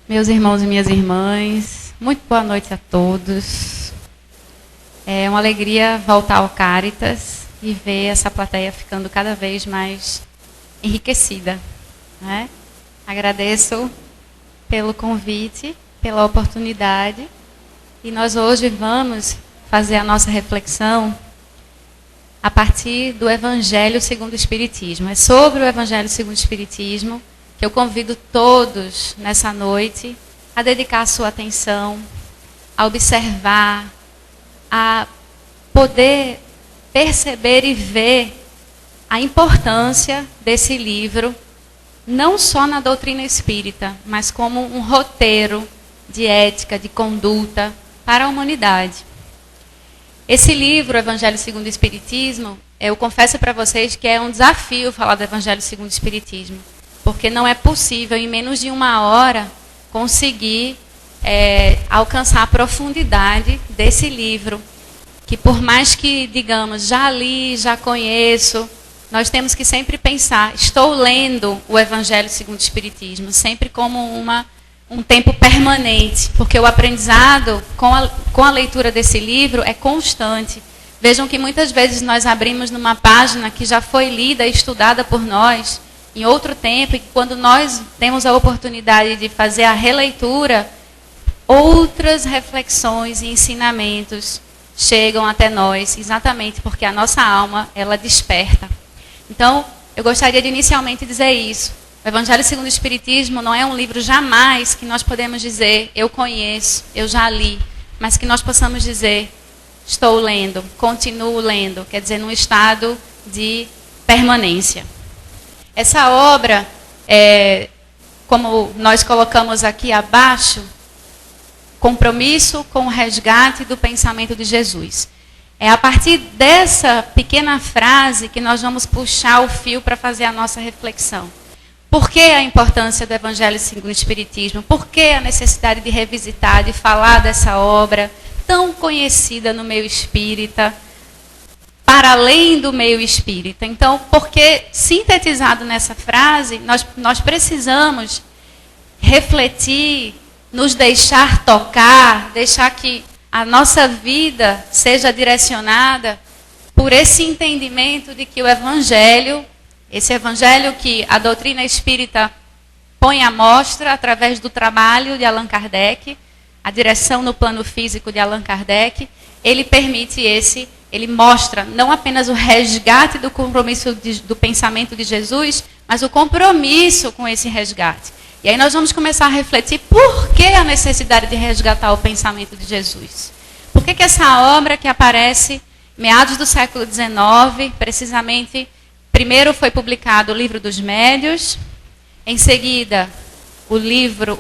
Meus irmãos e minhas irmãs, muito boa noite a todos. É uma alegria voltar ao Caritas e ver essa plateia ficando cada vez mais enriquecida, né? Agradeço pelo convite, pela oportunidade, e nós hoje vamos fazer a nossa reflexão a partir do Evangelho segundo o Espiritismo. É sobre o Evangelho segundo o Espiritismo que eu convido todos nessa noite a dedicar a sua atenção, a observar, a poder perceber e ver a importância desse livro, não só na doutrina espírita, mas como um roteiro de ética, de conduta para a humanidade. Esse livro, Evangelho segundo o Espiritismo, eu confesso para vocês que é um desafio falar do Evangelho segundo o Espiritismo, porque não é possível, em menos de uma hora, conseguir alcançar a profundidade desse livro, que por mais que, digamos, já li, já conheço, nós temos que sempre pensar, estou lendo o Evangelho segundo o Espiritismo, sempre como um tempo permanente, porque o aprendizado com a leitura desse livro é constante. Vejam que muitas vezes nós abrimos numa página que já foi lida e estudada por nós em outro tempo, e quando nós temos a oportunidade de fazer a releitura, outras reflexões e ensinamentos chegam até nós, exatamente porque a nossa alma, ela desperta. Então, eu gostaria de inicialmente dizer isso. O Evangelho segundo o Espiritismo não é um livro jamais que nós podemos dizer, eu conheço, eu já li, mas que nós possamos dizer, estou lendo, continuo lendo, quer dizer, num estado de permanência. Essa obra, como nós colocamos aqui abaixo, compromisso com o resgate do pensamento de Jesus. É a partir dessa pequena frase que nós vamos puxar o fio para fazer a nossa reflexão. Por que a importância do Evangelho segundo o Espiritismo? Por que a necessidade de revisitar, de falar dessa obra tão conhecida no meio espírita, para além do meio espírita? Então, porque sintetizado nessa frase, nós precisamos refletir, nos deixar tocar, deixar que a nossa vida seja direcionada por esse entendimento de que o Evangelho, esse Evangelho que a doutrina espírita põe à mostra através do trabalho de Allan Kardec, a direção no plano físico de Allan Kardec, ele permite ele mostra não apenas o resgate do compromisso do pensamento de Jesus, mas o compromisso com esse resgate. E aí nós vamos começar a refletir por que a necessidade de resgatar o pensamento de Jesus. Por que essa obra que aparece meados do século XIX, precisamente, primeiro foi publicado o Livro dos Médios, em seguida o livro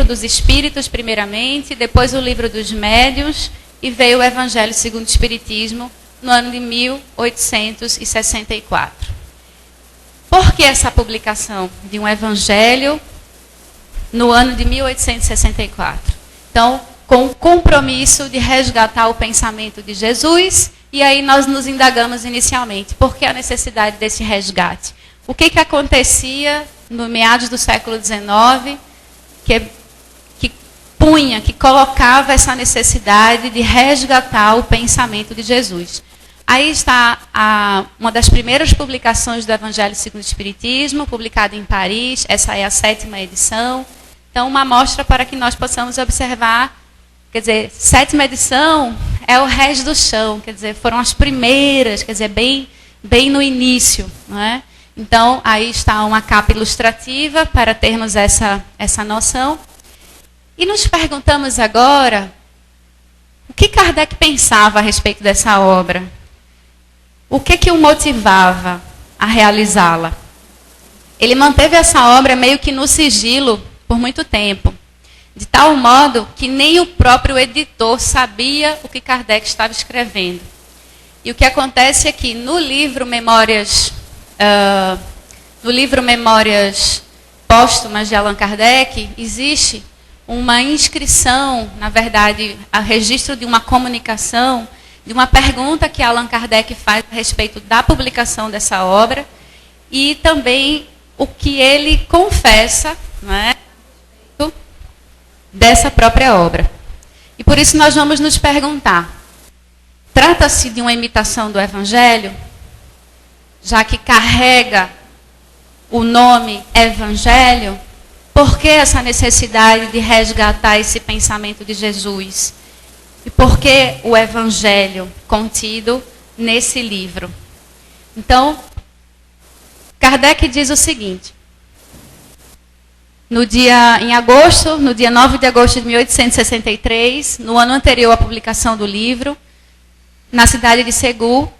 dos Espíritos, primeiramente, depois o Livro dos Médios, e veio o Evangelho segundo o Espiritismo no ano de 1864. Por que essa publicação de um Evangelho no ano de 1864? Então, com o compromisso de resgatar o pensamento de Jesus, e aí nós nos indagamos inicialmente, por que a necessidade desse resgate? O que acontecia no meados do século XIX que colocava essa necessidade de resgatar o pensamento de Jesus? Aí está uma das primeiras publicações do Evangelho segundo o Espiritismo, publicada em Paris, essa é a 7ª edição. Então, uma amostra para que nós possamos observar, quer dizer, 7ª edição é o Rés do Chão, quer dizer, foram as primeiras, quer dizer, bem no início, não é? Então, aí está uma capa ilustrativa para termos essa noção. E nos perguntamos agora, o que Kardec pensava a respeito dessa obra? O que o motivava a realizá-la? Ele manteve essa obra meio que no sigilo por muito tempo, de tal modo que nem o próprio editor sabia o que Kardec estava escrevendo. E o que acontece é que no livro Memórias Póstumas de Allan Kardec, existe uma inscrição, na verdade, a registro de uma comunicação, de uma pergunta que Allan Kardec faz a respeito da publicação dessa obra, e também o que ele confessa, não é, dessa própria obra. E por isso nós vamos nos perguntar, trata-se de uma imitação do Evangelho, já que carrega o nome Evangelho? Por que essa necessidade de resgatar esse pensamento de Jesus? E por que o Evangelho contido nesse livro? Então, Kardec diz o seguinte: em agosto, no dia 9 de agosto de 1863, no ano anterior à publicação do livro, na cidade de Ségou,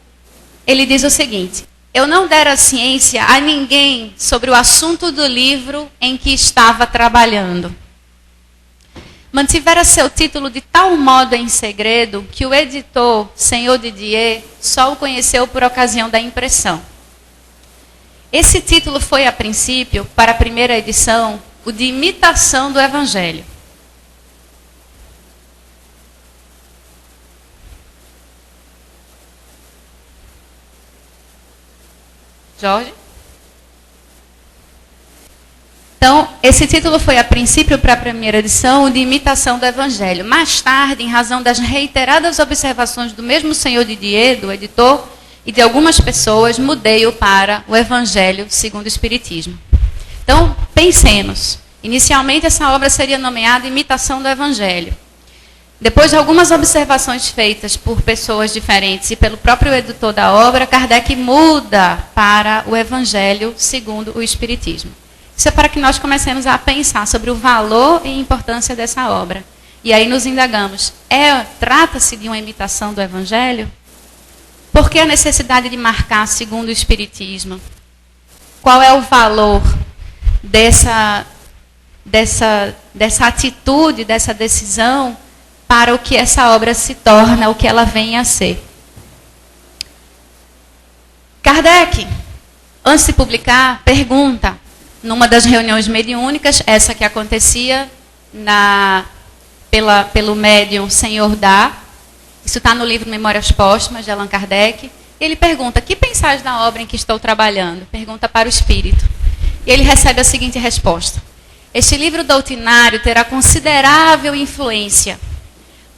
ele diz o seguinte: eu não dera ciência a ninguém sobre o assunto do livro em que estava trabalhando. Mantivera seu título de tal modo em segredo que o editor, senhor Didier, só o conheceu por ocasião da impressão. Esse título foi, a princípio, para a primeira edição, o de imitação do Evangelho. Jorge? Então, esse título foi, a princípio, para a primeira edição, o de imitação do Evangelho. Mais tarde, em razão das reiteradas observações do mesmo senhor Didier, do editor, e de algumas pessoas, mudei-o para o Evangelho segundo o Espiritismo. Então, pensemos. Inicialmente, essa obra seria nomeada Imitação do Evangelho. Depois de algumas observações feitas por pessoas diferentes e pelo próprio editor da obra, Kardec muda para o Evangelho segundo o Espiritismo. Isso é para que nós comecemos a pensar sobre o valor e importância dessa obra. E aí nos indagamos, trata-se de uma imitação do Evangelho? Por que a necessidade de marcar segundo o Espiritismo? Qual é o valor dessa atitude, dessa decisão, para o que essa obra se torna, o que ela vem a ser? Kardec, antes de publicar, pergunta, numa das reuniões mediúnicas, essa que acontecia pelo médium Senhor Dá, isso está no livro Memórias Póstumas, de Allan Kardec, ele pergunta, que pensais da obra em que estou trabalhando? Pergunta para o Espírito. E ele recebe a seguinte resposta: este livro doutrinário terá considerável influência,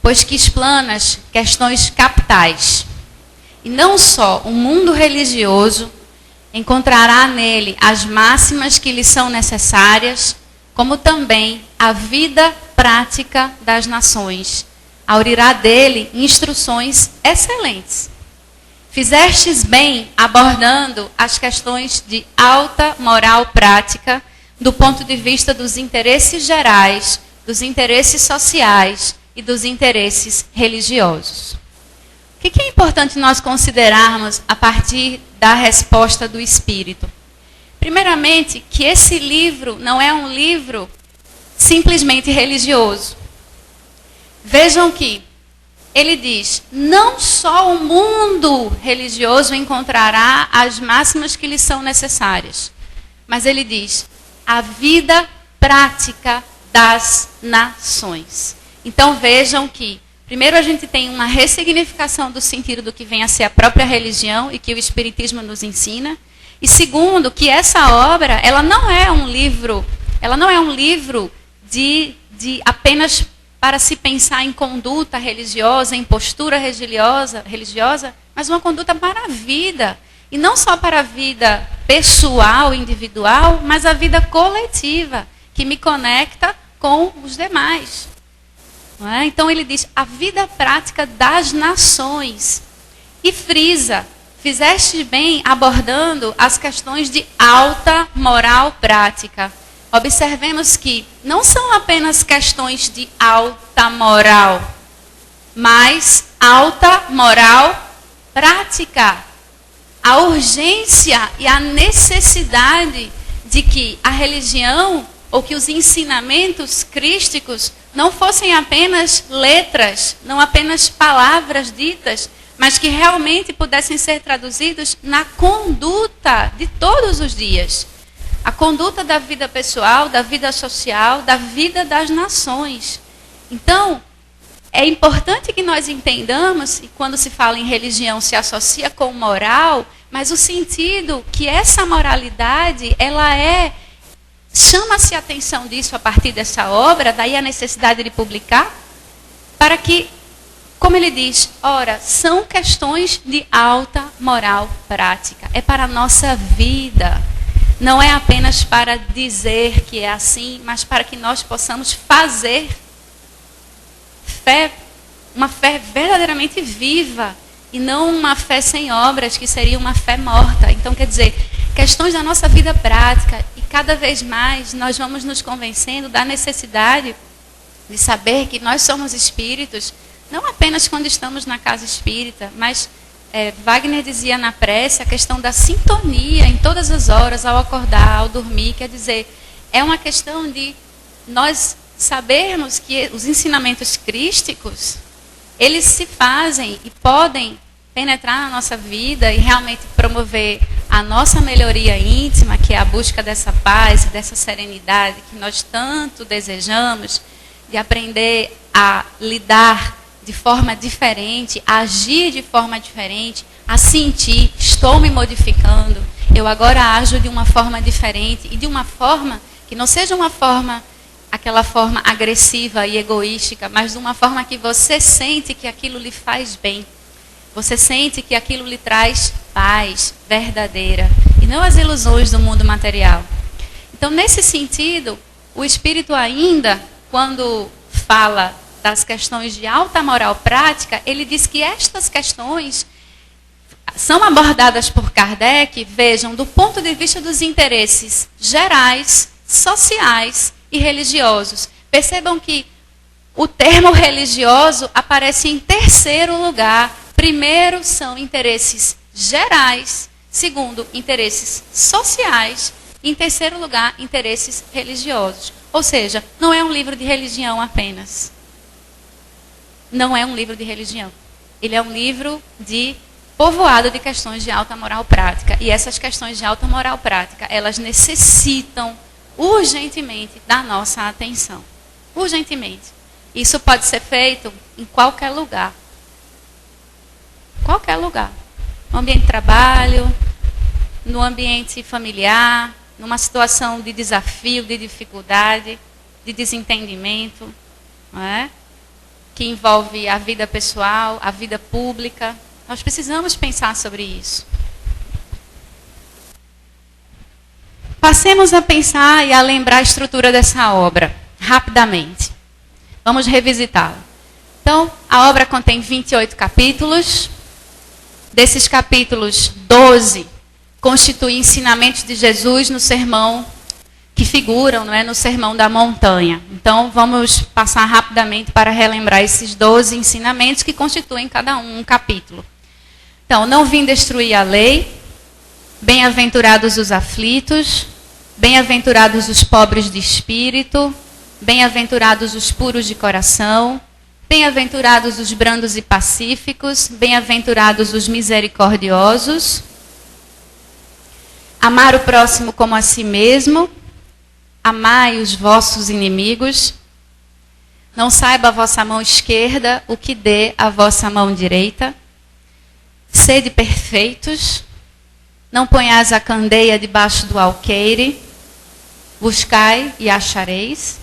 pois que explana as questões capitais. E não só o mundo religioso encontrará nele as máximas que lhe são necessárias, como também a vida prática das nações. Aurirá dele instruções excelentes. Fizestes bem abordando as questões de alta moral prática, do ponto de vista dos interesses gerais, dos interesses sociais e dos interesses religiosos. O que é importante nós considerarmos a partir da resposta do Espírito? Primeiramente, que esse livro não é um livro simplesmente religioso. Vejam que ele diz, não só o mundo religioso encontrará as máximas que lhe são necessárias, mas ele diz, a vida prática das nações. Então vejam que, primeiro a gente tem uma ressignificação do sentido do que vem a ser a própria religião e que o Espiritismo nos ensina. E segundo, que essa obra, ela não é um livro de apenas para se pensar em conduta religiosa, em postura religiosa, mas uma conduta para a vida. E não só para a vida pessoal, individual, mas a vida coletiva, que me conecta com os demais. Não é? Então ele diz, a vida prática das nações. E frisa, fizeste bem abordando as questões de alta moral prática. Observemos que não são apenas questões de alta moral, mas alta moral prática. A urgência e a necessidade de que a religião ou que os ensinamentos crísticos não fossem apenas letras, não apenas palavras ditas, mas que realmente pudessem ser traduzidos na conduta de todos os dias. A conduta da vida pessoal, da vida social, da vida das nações. Então, é importante que nós entendamos, e quando se fala em religião se associa com moral, mas o sentido que essa moralidade, ela é chama-se a atenção disso a partir dessa obra, daí a necessidade de publicar, para que, como ele diz, ora, são questões de alta moral prática. É para a nossa vida. Não é apenas para dizer que é assim, mas para que nós possamos fazer fé, uma fé verdadeiramente viva, e não uma fé sem obras, que seria uma fé morta. Então, quer dizer, questões da nossa vida prática, e cada vez mais nós vamos nos convencendo da necessidade de saber que nós somos espíritos, não apenas quando estamos na casa espírita, mas Wagner dizia na prece a questão da sintonia em todas as horas, ao acordar, ao dormir. Quer dizer, é uma questão de nós sabermos que os ensinamentos crísticos, eles se fazem e podem penetrar na nossa vida e realmente promover a nossa melhoria íntima, que é a busca dessa paz, dessa serenidade que nós tanto desejamos, de aprender a lidar de forma diferente, a agir de forma diferente, a sentir, estou me modificando, eu agora ajo de uma forma diferente, e de uma forma que não seja uma forma, aquela forma agressiva e egoística, mas de uma forma que você sente que aquilo lhe faz bem. Você sente que aquilo lhe traz paz verdadeira, e não as ilusões do mundo material. Então, nesse sentido, o Espírito ainda, quando fala das questões de alta moral prática, ele diz que estas questões são abordadas por Kardec, vejam, do ponto de vista dos interesses gerais, sociais e religiosos. Percebam que o termo religioso aparece em terceiro lugar. Primeiro são interesses gerais, segundo, interesses sociais, e em terceiro lugar, interesses religiosos. Ou seja, não é um livro de religião apenas. Não é um livro de religião. Ele é um livro de povoado de questões de alta moral prática. E essas questões de alta moral prática, elas necessitam urgentemente da nossa atenção. Urgentemente. Isso pode ser feito em qualquer lugar. Qualquer lugar. No ambiente de trabalho, no ambiente familiar, numa situação de desafio, de dificuldade, de desentendimento, não é? Que envolve a vida pessoal, a vida pública. Nós precisamos pensar sobre isso. Passemos a pensar e a lembrar a estrutura dessa obra, rapidamente. Vamos revisitá-la. Então, a obra contém 28 capítulos. Desses capítulos, 12 constituem ensinamentos de Jesus no sermão, que figuram, não é, no Sermão da Montanha. Então, vamos passar rapidamente para relembrar esses 12 ensinamentos que constituem cada um capítulo. Então, não vim destruir a lei, bem-aventurados os aflitos, bem-aventurados os pobres de espírito, bem-aventurados os puros de coração, bem-aventurados os brandos e pacíficos, bem-aventurados os misericordiosos, amar o próximo como a si mesmo, amai os vossos inimigos, não saiba a vossa mão esquerda o que dê a vossa mão direita, sede perfeitos, não ponhais a candeia debaixo do alqueire, buscai e achareis,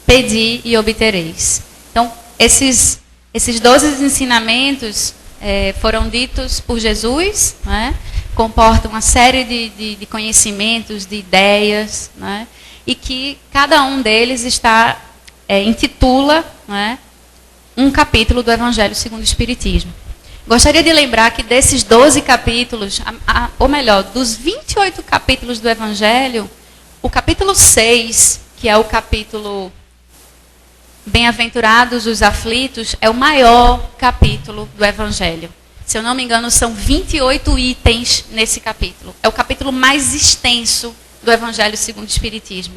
pedi e obtereis. Então, esses 12 ensinamentos foram ditos por Jesus, né? Comportam uma série de conhecimentos, de ideias, né? E que cada um deles intitula, né, um capítulo do Evangelho segundo o Espiritismo. Gostaria de lembrar que desses 12 capítulos, ou melhor, dos 28 capítulos do Evangelho, o capítulo 6, que é o capítulo Bem-aventurados os aflitos, é o maior capítulo do Evangelho. Se eu não me engano, são 28 itens nesse capítulo. É o capítulo mais extenso do Evangelho segundo o Espiritismo.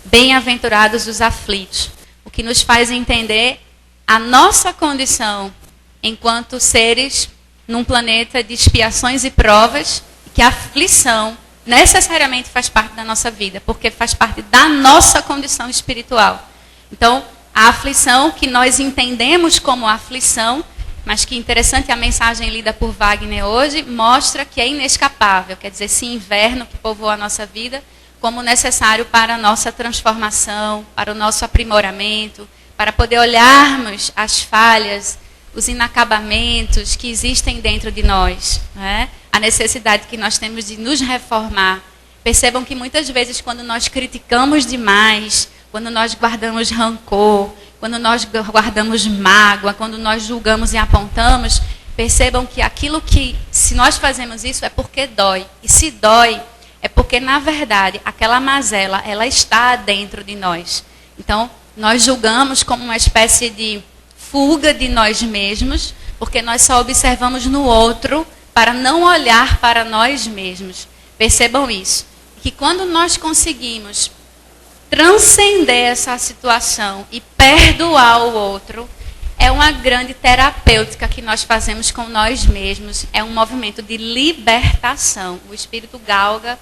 Bem-aventurados os aflitos. O que nos faz entender a nossa condição enquanto seres num planeta de expiações e provas, que a aflição necessariamente faz parte da nossa vida, porque faz parte da nossa condição espiritual. Então, a aflição que nós entendemos como aflição, mas que interessante, a mensagem lida por Wagner hoje mostra que é inescapável. Quer dizer, esse inverno que povoa a nossa vida, como necessário para a nossa transformação, para o nosso aprimoramento, para poder olharmos as falhas, os inacabamentos que existem dentro de nós, né? A necessidade que nós temos de nos reformar. Percebam que muitas vezes quando nós criticamos demais, quando nós guardamos rancor, quando nós guardamos mágoa, quando nós julgamos e apontamos, percebam que aquilo que, se nós fazemos isso, é porque dói. E se dói, é porque, na verdade, aquela mazela, ela está dentro de nós. Então, nós julgamos como uma espécie de fuga de nós mesmos, porque nós só observamos no outro para não olhar para nós mesmos. Percebam isso. Que quando nós conseguimos transcender essa situação e perdoar o outro, é uma grande terapêutica que nós fazemos com nós mesmos. É um movimento de libertação. O espírito galga,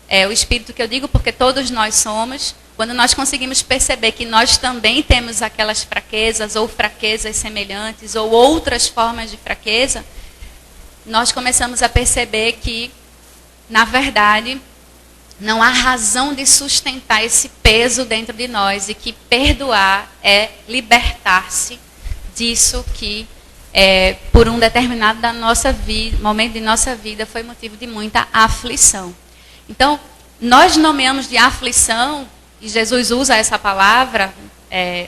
é o espírito que eu digo porque todos nós somos. Quando nós conseguimos perceber que nós também temos aquelas fraquezas, ou fraquezas semelhantes, ou outras formas de fraqueza, nós começamos a perceber que, na verdade, não há razão de sustentar esse peso dentro de nós, e que perdoar é libertar-se disso que, por um determinado momento de nossa vida, foi motivo de muita aflição. Então, nós nomeamos de aflição, e Jesus usa essa palavra,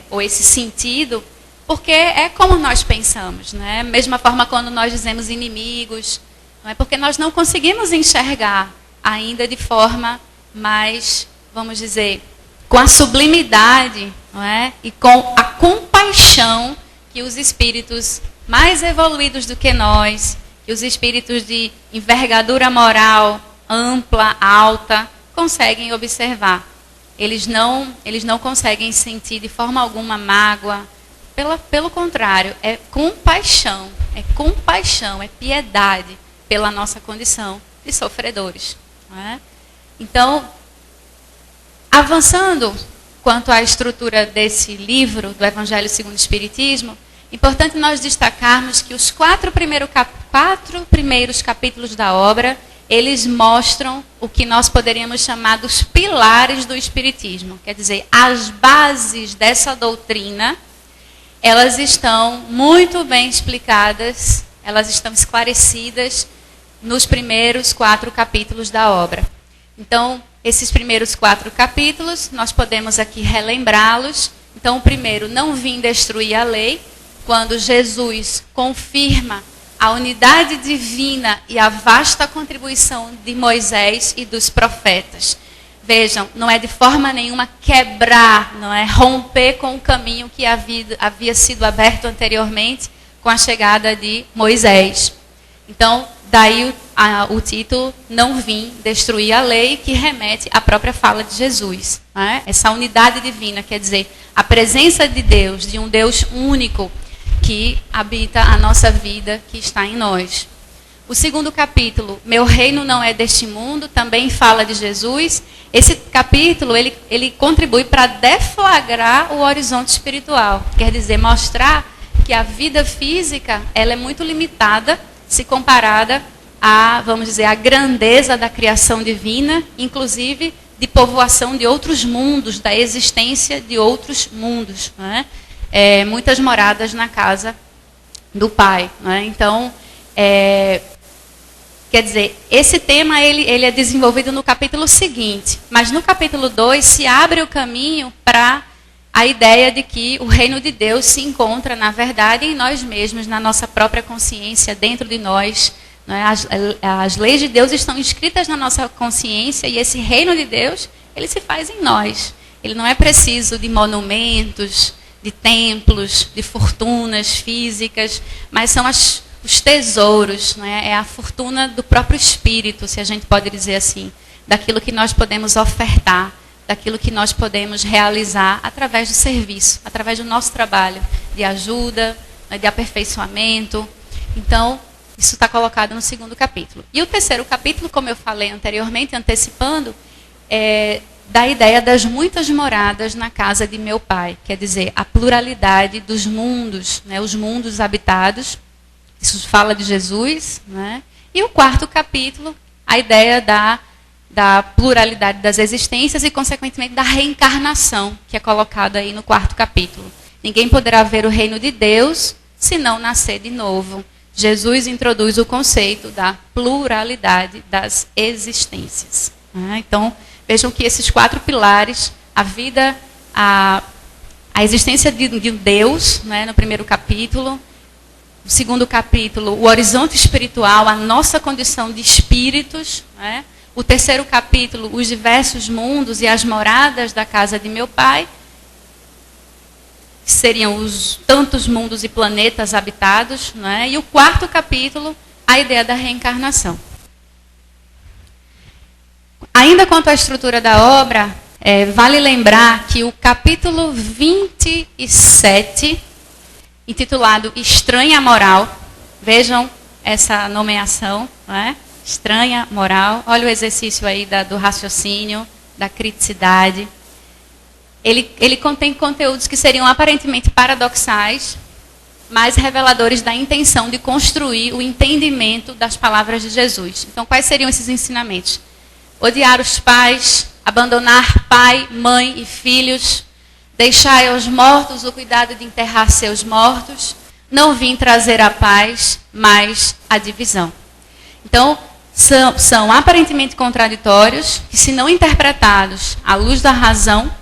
ou esse sentido, porque é como nós pensamos, né? Mesma forma quando nós dizemos inimigos, não é? Porque nós não conseguimos enxergar ainda de forma mais, vamos dizer, com a sublimidade, não é? E com a compaixão que os espíritos mais evoluídos do que nós, que os espíritos de envergadura moral ampla, alta, conseguem observar. Eles não conseguem sentir de forma alguma mágoa. Pelo contrário, é compaixão, é piedade pela nossa condição de sofredores. Não é? Então, avançando quanto à estrutura desse livro, do Evangelho segundo o Espiritismo, é importante nós destacarmos que os quatro primeiros capítulos da obra, eles mostram o que nós poderíamos chamar dos pilares do Espiritismo. Quer dizer, as bases dessa doutrina, elas estão muito bem explicadas, elas estão esclarecidas nos primeiros 4 capítulos da obra. Então, esses primeiros 4 capítulos, nós podemos aqui relembrá-los. Então, o primeiro, não vim destruir a lei, quando Jesus confirma a unidade divina e a vasta contribuição de Moisés e dos profetas. Vejam, não é de forma nenhuma quebrar, não é romper com o caminho que havia sido aberto anteriormente com a chegada de Moisés. Então, daí o título, não vim destruir a lei, que remete à própria fala de Jesus. Não é? Essa unidade divina, quer dizer, a presença de Deus, de um Deus único, que habita a nossa vida, que está em nós. O segundo capítulo, Meu Reino Não É Deste Mundo, também fala de Jesus. Esse capítulo, ele contribui para deflagrar o horizonte espiritual. Quer dizer, mostrar que a vida física, ela é muito limitada, se comparada a, vamos dizer, a grandeza da criação divina, inclusive de povoação de outros mundos, da existência de outros mundos, não é? Muitas moradas na casa do Pai. Não é? Então, quer dizer, esse tema ele é desenvolvido no capítulo seguinte, mas no capítulo 2 se abre o caminho para a ideia de que o reino de Deus se encontra, na verdade, em nós mesmos, na nossa própria consciência, dentro de nós. Não é? As leis de Deus estão inscritas na nossa consciência, e esse reino de Deus, ele se faz em nós. Ele não é preciso de monumentos, de templos, de fortunas físicas, mas são os tesouros, não é? É a fortuna do próprio espírito, se a gente pode dizer assim, daquilo que nós podemos ofertar, daquilo que nós podemos realizar através do serviço, através do nosso trabalho de ajuda, de aperfeiçoamento. Então, isso está colocado no segundo capítulo. E o terceiro capítulo, como eu falei anteriormente, antecipando, da ideia das muitas moradas na casa de meu Pai. Quer dizer, a pluralidade dos mundos, né, os mundos habitados. Isso fala de Jesus. Né? E o quarto capítulo, a ideia da pluralidade das existências e, consequentemente, da reencarnação, que é colocada aí no 4º capítulo. Ninguém poderá ver o reino de Deus se não nascer de novo. Jesus introduz o conceito da pluralidade das existências. Então, vejam que esses 4 pilares, a vida, a existência de Deus, né, no 1º capítulo, no 2º capítulo, o horizonte espiritual, a nossa condição de espíritos, né, o 3º capítulo, os diversos mundos e as moradas da casa de meu Pai, que seriam os tantos mundos e planetas habitados, né, e o 4º capítulo, a ideia da reencarnação. Ainda quanto à estrutura da obra, vale lembrar que o capítulo 27, intitulado Estranha Moral, vejam essa nomeação, né? Estranha moral, olha o exercício aí do raciocínio, da criticidade. Ele contém conteúdos que seriam aparentemente paradoxais, mas reveladores da intenção de construir o entendimento das palavras de Jesus. Então, quais seriam esses ensinamentos? Odiar os pais, abandonar pai, mãe e filhos, deixai aos mortos o cuidado de enterrar seus mortos, não vim trazer a paz, mas a divisão. Então, são aparentemente contraditórios, que se não interpretados à luz da razão,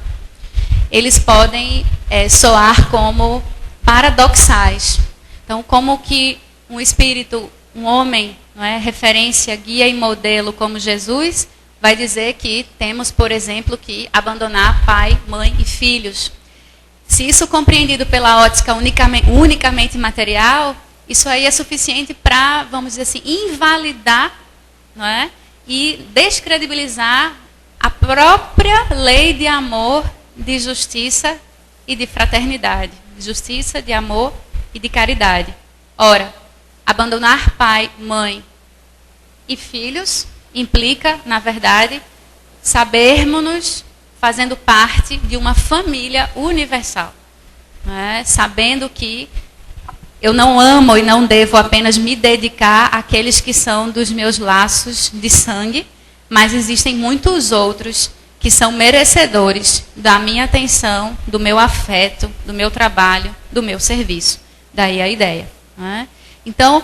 eles podem soar como paradoxais. Então, como que um espírito, um homem, não é, referência, guia e modelo como Jesus, vai dizer que temos, por exemplo, que abandonar pai, mãe e filhos. Se isso compreendido pela ótica unicamente material, isso aí é suficiente para, vamos dizer assim, invalidar, não é, e descredibilizar a própria lei de amor, de justiça e de fraternidade. De justiça, de amor e de caridade. Ora, abandonar pai, mãe e filhos implica, na verdade, sabermos-nos fazendo parte de uma família universal. Né? Sabendo que eu não amo e não devo apenas me dedicar àqueles que são dos meus laços de sangue, mas existem muitos outros que são merecedores da minha atenção, do meu afeto, do meu trabalho, do meu serviço. Daí a ideia. Né? Então,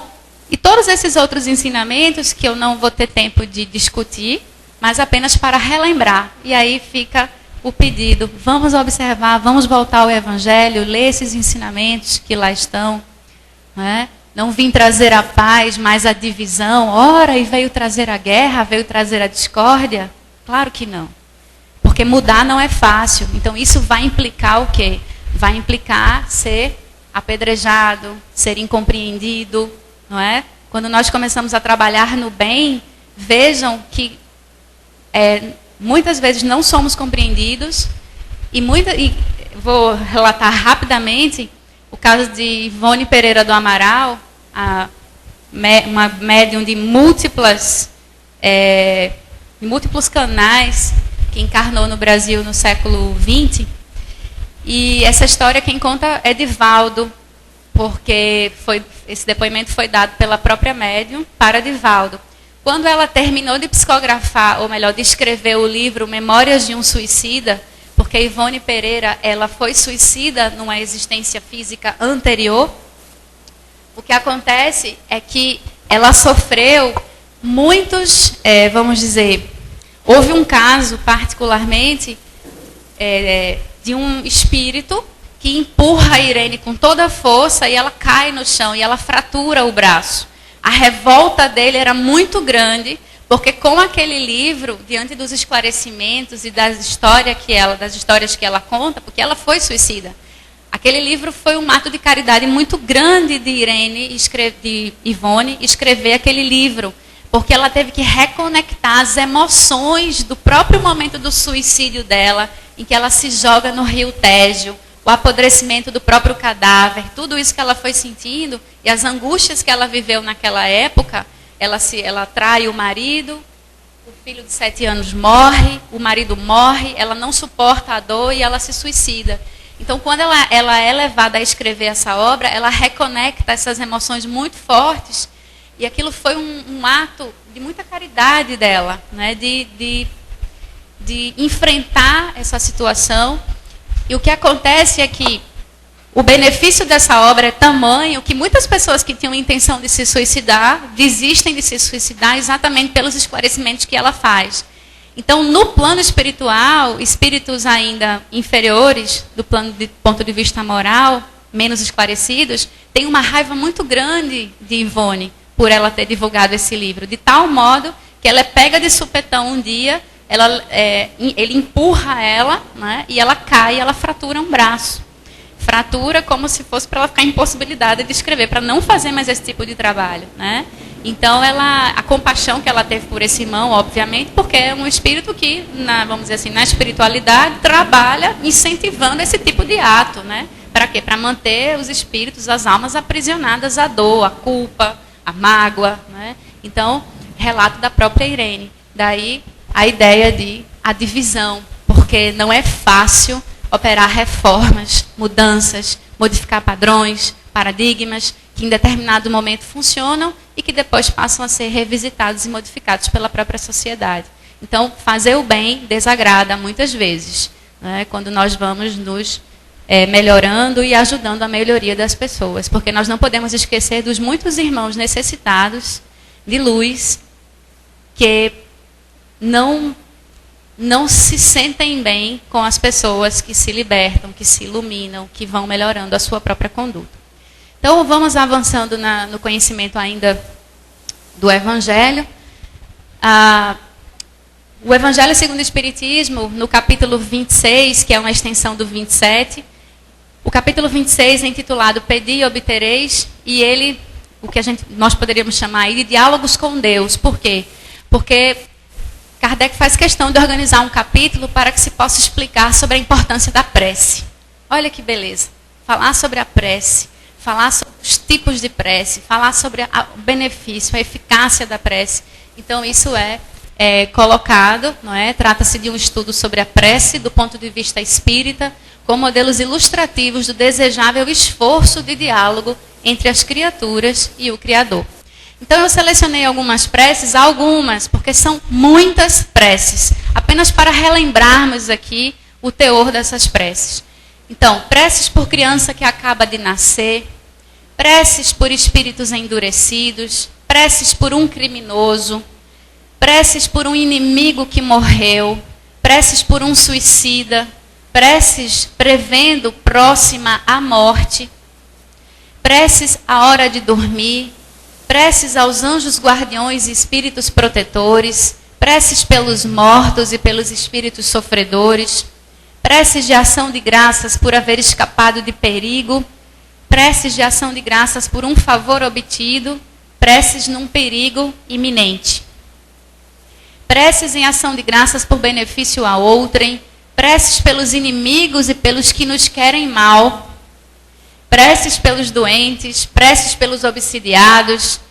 e todos esses outros ensinamentos que eu não vou ter tempo de discutir, mas apenas para relembrar. E aí fica o pedido, vamos observar, vamos voltar ao Evangelho, ler esses ensinamentos que lá estão. Né? Não vim trazer a paz, mas a divisão. Ora, e veio trazer a guerra, veio trazer a discórdia? Claro que não. Porque mudar não é fácil. Então isso vai implicar o quê? Vai implicar ser apedrejado, ser incompreendido. Não é? Quando nós começamos a trabalhar no bem, vejam que muitas vezes não somos compreendidos e vou relatar rapidamente o caso de Ivone Pereira do Amaral, uma médium de múltiplos canais que encarnou no Brasil no século XX. E essa história quem conta é Divaldo, porque esse depoimento foi dado pela própria médium para Divaldo. Quando ela terminou de psicografar, ou melhor, de escrever o livro Memórias de um Suicida, porque Ivone Pereira ela foi suicida numa existência física anterior, o que acontece é que ela sofreu muitos, vamos dizer, houve um caso particularmente de um espírito que empurra a Irene com toda a força e ela cai no chão e ela fratura o braço. A revolta dele era muito grande, porque com aquele livro, diante dos esclarecimentos e das histórias que ela conta, porque ela foi suicida, aquele livro foi um ato de caridade muito grande de Ivone escrever aquele livro, porque ela teve que reconectar as emoções do próprio momento do suicídio dela, em que ela se joga no rio Tejo, o apodrecimento do próprio cadáver, tudo isso que ela foi sentindo e as angústias que ela viveu naquela época, ela trai o marido, o filho de 7 anos morre, o marido morre, ela não suporta a dor e ela se suicida. Então, quando ela é levada a escrever essa obra, ela reconecta essas emoções muito fortes E aquilo foi um ato de muita caridade dela, né? De enfrentar essa situação. E o que acontece é que o benefício dessa obra é tamanho que muitas pessoas que tinham intenção de se suicidar desistem de se suicidar exatamente pelos esclarecimentos que ela faz. Então, no plano espiritual, espíritos ainda inferiores, do ponto de vista moral, menos esclarecidos, têm uma raiva muito grande de Ivone por ela ter divulgado esse livro, de tal modo que ela é pega de supetão um dia, ele empurra ela, né, e ela cai, ela fratura um braço. Fratura como se fosse para ela ficar impossibilitada de escrever, para não fazer mais esse tipo de trabalho, né? Então, a compaixão que ela teve por esse irmão, obviamente, porque é um espírito que, vamos dizer assim, na espiritualidade, trabalha incentivando esse tipo de ato, né? Para quê? Para manter os espíritos, as almas aprisionadas à dor, à culpa, à mágoa, né? Então, relato da própria Irene. Daí, a ideia de a divisão, porque não é fácil operar reformas, mudanças, modificar padrões, paradigmas, que em determinado momento funcionam e que depois passam a ser revisitados e modificados pela própria sociedade. Então, fazer o bem desagrada muitas vezes, né, quando nós vamos nos melhorando e ajudando a melhoria das pessoas. Porque nós não podemos esquecer dos muitos irmãos necessitados de luz que não se sentem bem com as pessoas que se libertam, que se iluminam, que vão melhorando a sua própria conduta. Então, vamos avançando no conhecimento ainda do Evangelho. O Evangelho segundo o Espiritismo, no capítulo 26, que é uma extensão do 27, o capítulo 26 é intitulado Pedi e Obtereis, e ele, o que nós poderíamos chamar aí de diálogos com Deus. Por quê? Porque Kardec faz questão de organizar um capítulo para que se possa explicar sobre a importância da prece. Olha que beleza. Falar sobre a prece, falar sobre os tipos de prece, falar sobre o benefício, a eficácia da prece. Então, isso é colocado, não é? Trata-se de um estudo sobre a prece do ponto de vista espírita, com modelos ilustrativos do desejável esforço de diálogo entre as criaturas e o Criador. Então, eu selecionei algumas preces, porque são muitas preces, apenas para relembrarmos aqui o teor dessas preces. Então, preces por criança que acaba de nascer, preces por espíritos endurecidos, preces por um criminoso, preces por um inimigo que morreu, preces por um suicida, preces prevendo próxima a morte, preces à hora de dormir, preces aos anjos guardiões e espíritos protetores, preces pelos mortos e pelos espíritos sofredores, preces de ação de graças por haver escapado de perigo, preces de ação de graças por um favor obtido, preces num perigo iminente. Preces em ação de graças por benefício a outrem, preces pelos inimigos e pelos que nos querem mal, preces pelos doentes, preces pelos obsidiados,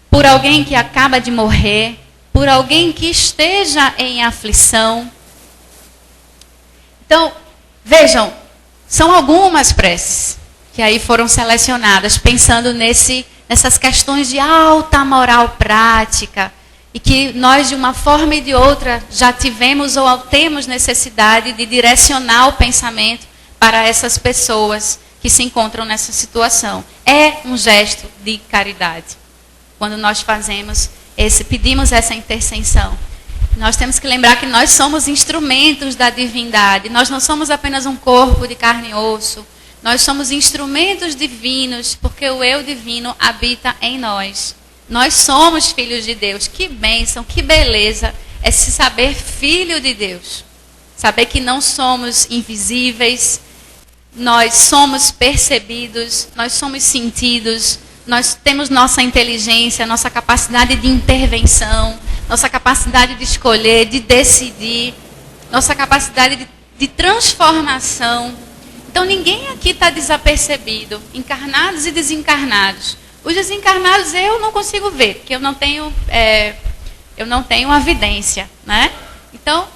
por alguém que acaba de morrer, por alguém que esteja em aflição. Então, vejam, são algumas preces que aí foram selecionadas, pensando nessas questões de alta moral prática, e que nós, de uma forma e de outra, já tivemos ou temos necessidade de direcionar o pensamento para essas pessoas que se encontram nessa situação. É um gesto de caridade. Quando nós pedimos essa intercessão. Nós temos que lembrar que nós somos instrumentos da divindade. Nós não somos apenas um corpo de carne e osso. Nós somos instrumentos divinos, porque o eu divino habita em nós. Nós somos filhos de Deus. Que bênção, que beleza é se saber filho de Deus. Saber que não somos invisíveis, nós somos percebidos, nós somos sentidos, nós temos nossa inteligência, nossa capacidade de intervenção, nossa capacidade de escolher, de decidir, nossa capacidade de transformação. Então, ninguém aqui está desapercebido, encarnados e desencarnados. Os desencarnados eu não consigo ver, porque eu não tenho a vidência, né? Então,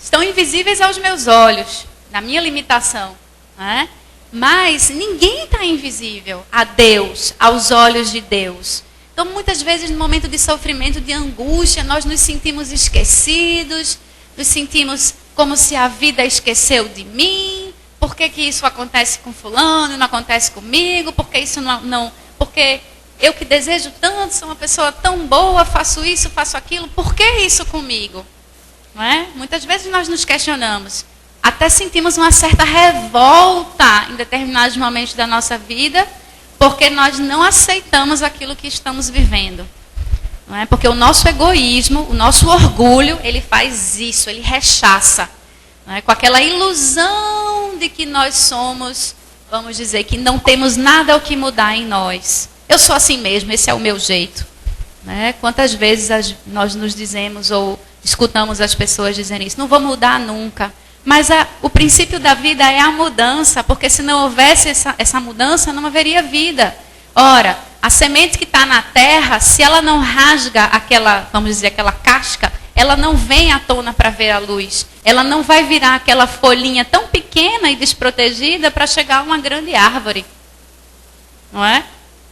estão invisíveis aos meus olhos, na minha limitação, né? Mas ninguém está invisível a Deus, aos olhos de Deus. Então, muitas vezes, no momento de sofrimento, de angústia, nós nos sentimos esquecidos, nos sentimos como se a vida esqueceu de mim. Por que que isso acontece com fulano, não acontece comigo? Por que isso não... Porque eu que desejo tanto, sou uma pessoa tão boa, faço isso, faço aquilo, por que isso comigo? Não é? Muitas vezes nós nos questionamos. Até sentimos uma certa revolta em determinados momentos da nossa vida, porque nós não aceitamos aquilo que estamos vivendo. Não é? Porque o nosso egoísmo, o nosso orgulho, ele faz isso, ele rechaça. Não é? Com aquela ilusão de que nós somos, vamos dizer, que não temos nada o que mudar em nós. Eu sou assim mesmo, esse é o meu jeito. Né? Quantas vezes nós nos dizemos ou escutamos as pessoas dizerem isso, não vou mudar nunca. Mas o princípio da vida é a mudança, porque se não houvesse essa mudança, não haveria vida. Ora, a semente que está na terra, se ela não rasga aquela, vamos dizer, aquela casca, ela não vem à tona para ver a luz. Ela não vai virar aquela folhinha tão pequena e desprotegida para chegar a uma grande árvore. Não é?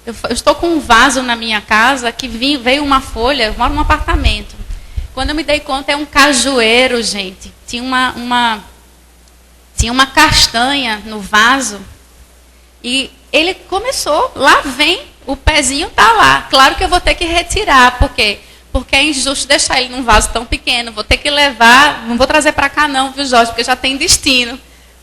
Eu estou com um vaso na minha casa que veio uma folha, eu moro num apartamento. Quando eu me dei conta, é um cajueiro, gente. Tinha uma castanha no vaso e ele começou, lá vem, o pezinho está lá. Claro que eu vou ter que retirar, porque é injusto deixar ele num vaso tão pequeno. Vou ter que levar, não vou trazer para cá não, viu, Jorge, porque já tem destino.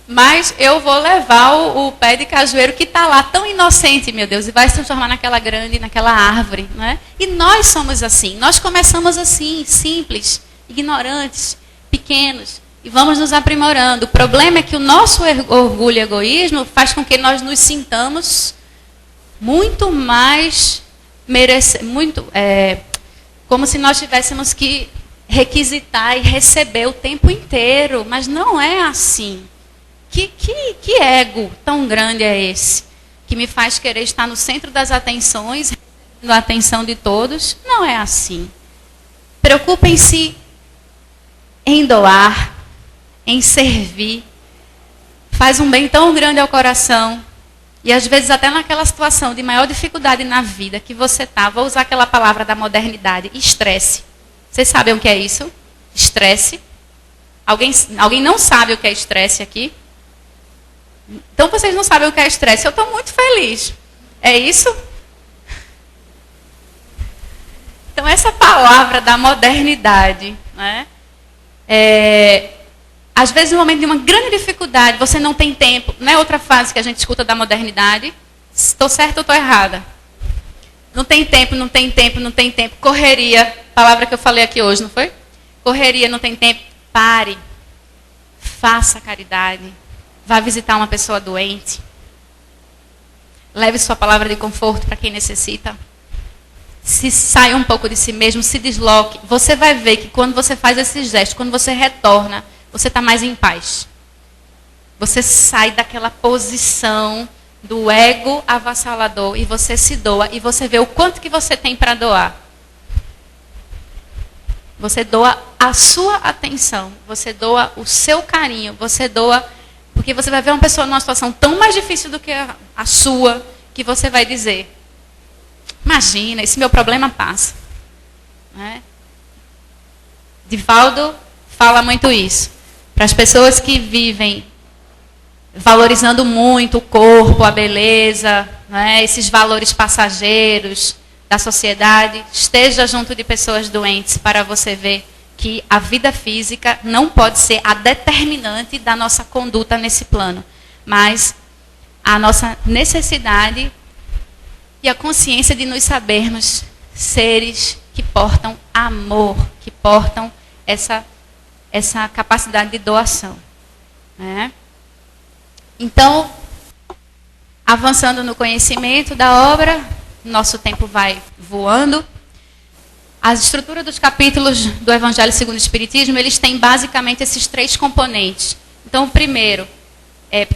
Mas eu vou levar o pé de cajueiro que está lá, tão inocente, meu Deus, e vai se transformar naquela árvore. Né? E nós somos assim, nós começamos assim, simples, ignorantes, pequenos, e vamos nos aprimorando. O problema é que o nosso orgulho e egoísmo faz com que nós nos sintamos muito mais, como se nós tivéssemos que requisitar e receber o tempo inteiro, mas não é assim. Que ego tão grande é esse? Que me faz querer estar no centro das atenções, recebendo a atenção de todos? Não é assim. Preocupem-se em doar, em servir. Faz um bem tão grande ao coração. E às vezes até naquela situação de maior dificuldade na vida que você está, vou usar aquela palavra da modernidade, estresse. Vocês sabem o que é isso? Estresse. Alguém não sabe o que é estresse aqui? Então vocês não sabem o que é estresse. Eu estou muito feliz. É isso? Então essa palavra da modernidade, né? Às vezes no momento de uma grande dificuldade, você não tem tempo. Não é outra frase que a gente escuta da modernidade? Estou certa ou estou errada? Não tem tempo, não tem tempo, não tem tempo. Correria, palavra que eu falei aqui hoje, não foi? Correria, não tem tempo. Pare. Faça caridade. Vá visitar uma pessoa doente. Leve sua palavra de conforto para quem necessita. Se saia um pouco de si mesmo, se desloque. Você vai ver que quando você faz esses gestos, quando você retorna, você está mais em paz. Você sai daquela posição do ego avassalador e você se doa. E você vê o quanto que você tem para doar. Você doa a sua atenção. Você doa o seu carinho. Você doa... Porque você vai ver uma pessoa numa situação tão mais difícil do que a sua, que você vai dizer, imagina, esse meu problema passa. Né? Divaldo fala muito isso. Para as pessoas que vivem valorizando muito o corpo, a beleza, né, esses valores passageiros da sociedade, esteja junto de pessoas doentes para você ver que a vida física não pode ser a determinante da nossa conduta nesse plano, mas a nossa necessidade e a consciência de nos sabermos seres que portam amor, que portam essa capacidade de doação. Né? Então, avançando no conhecimento da obra, nosso tempo vai voando. A estrutura dos capítulos do Evangelho segundo o Espiritismo, eles têm basicamente esses 3 componentes. Então, o primeiro,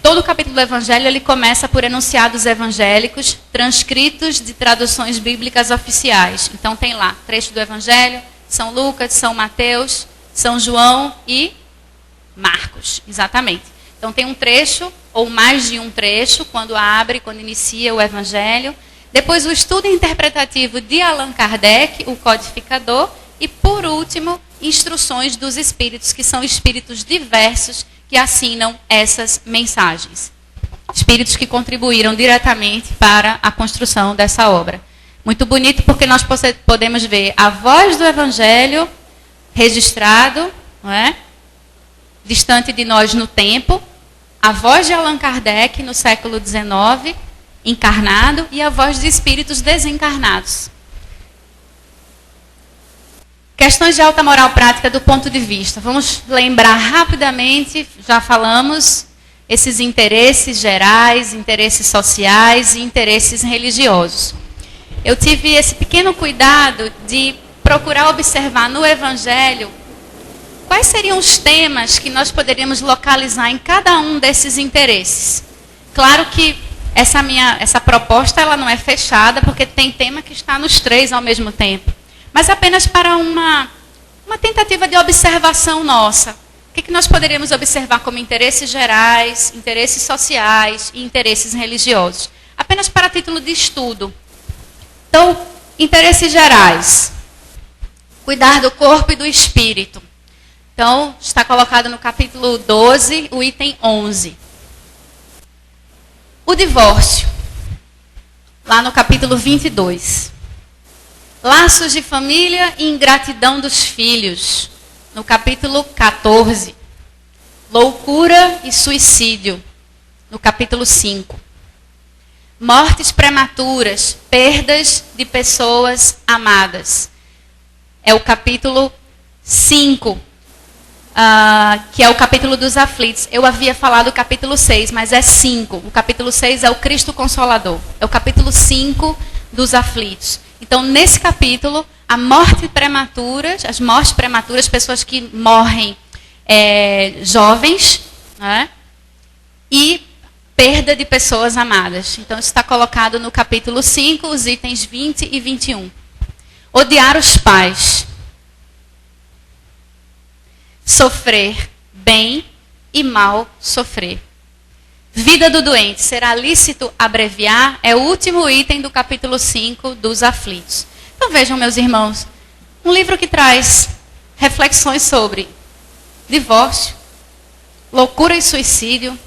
todo o capítulo do Evangelho ele começa por enunciados evangélicos, transcritos de traduções bíblicas oficiais. Então, tem lá, trecho do Evangelho, São Lucas, São Mateus, São João e Marcos, exatamente. Então, tem um trecho, ou mais de um trecho, quando inicia o Evangelho. Depois o estudo interpretativo de Allan Kardec, o codificador. E, por último, instruções dos espíritos, que são espíritos diversos que assinam essas mensagens. Espíritos que contribuíram diretamente para a construção dessa obra. Muito bonito porque nós podemos ver a voz do Evangelho registrado, não é? Distante de nós no tempo, a voz de Allan Kardec no século XIX, encarnado, e a voz de espíritos desencarnados. Questões de alta moral prática do ponto de vista. Vamos lembrar rapidamente, já falamos, esses interesses gerais, interesses sociais e interesses religiosos. Eu tive esse pequeno cuidado de procurar observar no Evangelho quais seriam os temas que nós poderíamos localizar em cada um desses interesses. Claro que essa proposta ela não é fechada, porque tem tema que está nos três ao mesmo tempo. Mas apenas para uma tentativa de observação nossa. O que nós poderíamos observar como interesses gerais, interesses sociais e interesses religiosos? Apenas para título de estudo. Então, interesses gerais. Cuidar do corpo e do espírito. Então, está colocado no capítulo 12, o item 11. O divórcio. Lá no capítulo 22. Laços de família e ingratidão dos filhos, no capítulo 14. Loucura e suicídio, no capítulo 5. Mortes prematuras, perdas de pessoas amadas. É o capítulo 5, que é o capítulo dos aflitos. Eu havia falado o capítulo 6, mas é 5. O capítulo 6 é o Cristo Consolador. É o capítulo 5 dos aflitos. Então, nesse capítulo, a morte prematura, as mortes prematuras, pessoas que morrem jovens, né? E perda de pessoas amadas. Então, isso está colocado no capítulo 5, os itens 20 e 21. Odiar os pais. Sofrer bem e mal sofrer. Vida do doente, será lícito abreviar? É o último item do capítulo 5 dos aflitos. Então vejam, meus irmãos, um livro que traz reflexões sobre divórcio, loucura e suicídio,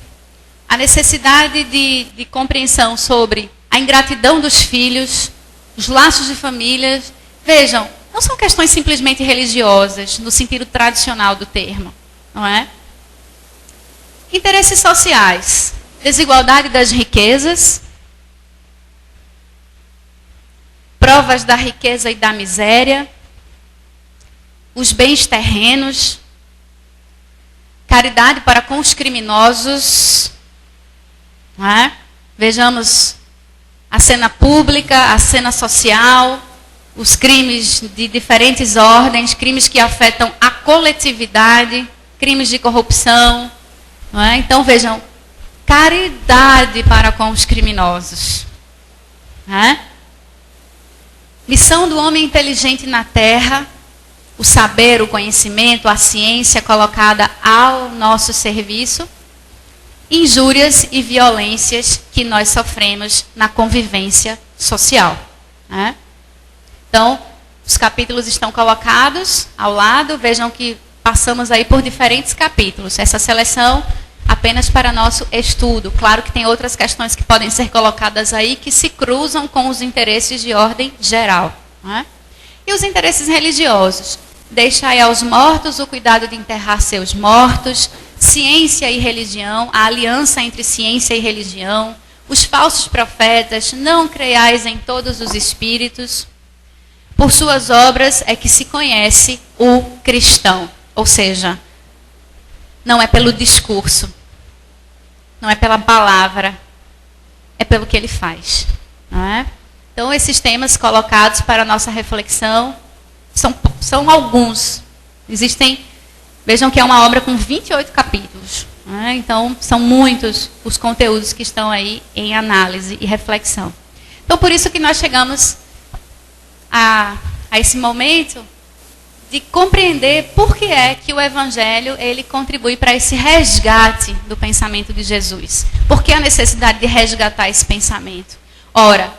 a necessidade de compreensão sobre a ingratidão dos filhos, os laços de famílias. Vejam, não são questões simplesmente religiosas, no sentido tradicional do termo, não é? Interesses sociais. Desigualdade das riquezas, provas da riqueza e da miséria, os bens terrenos, caridade para com os criminosos. Não é? Vejamos a cena pública, a cena social, os crimes de diferentes ordens, crimes que afetam a coletividade, crimes de corrupção. Não é? Então vejam, caridade para com os criminosos. Missão do homem inteligente na terra, o saber, o conhecimento, a ciência colocada ao nosso serviço. Injúrias e violências que nós sofremos na convivência social. Então, os capítulos estão colocados ao lado. Vejam que passamos aí por diferentes capítulos. Essa seleção apenas para nosso estudo. Claro que tem outras questões que podem ser colocadas aí que se cruzam com os interesses de ordem geral. E os interesses religiosos? Deixai aos mortos o cuidado de enterrar seus mortos, ciência e religião, a aliança entre ciência e religião, os falsos profetas, não creiais em todos os espíritos. Por suas obras é que se conhece o cristão. Ou seja, não é pelo discurso, não é pela palavra, é pelo que ele faz. Não é? Então, esses temas colocados para a nossa reflexão são alguns. Vejam que é uma obra com 28 capítulos. Não é? Então, são muitos os conteúdos que estão aí em análise e reflexão. Então, por isso que nós chegamos a esse momento de compreender por que é que o Evangelho ele contribui para esse resgate do pensamento de Jesus. Por que a necessidade de resgatar esse pensamento? Ora,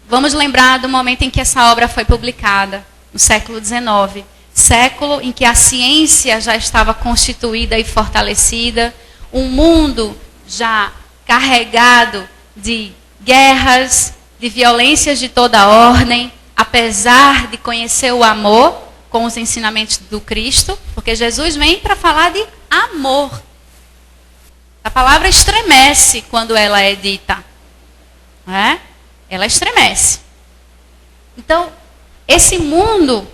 Vamos lembrar do momento em que essa obra foi publicada, no século XIX. Século em que a ciência já estava constituída e fortalecida, um mundo já carregado de guerras, de violências de toda ordem, apesar de conhecer o amor com os ensinamentos do Cristo, porque Jesus vem para falar de amor. A palavra estremece quando ela é dita. Não é? Ela estremece. Então, esse mundo,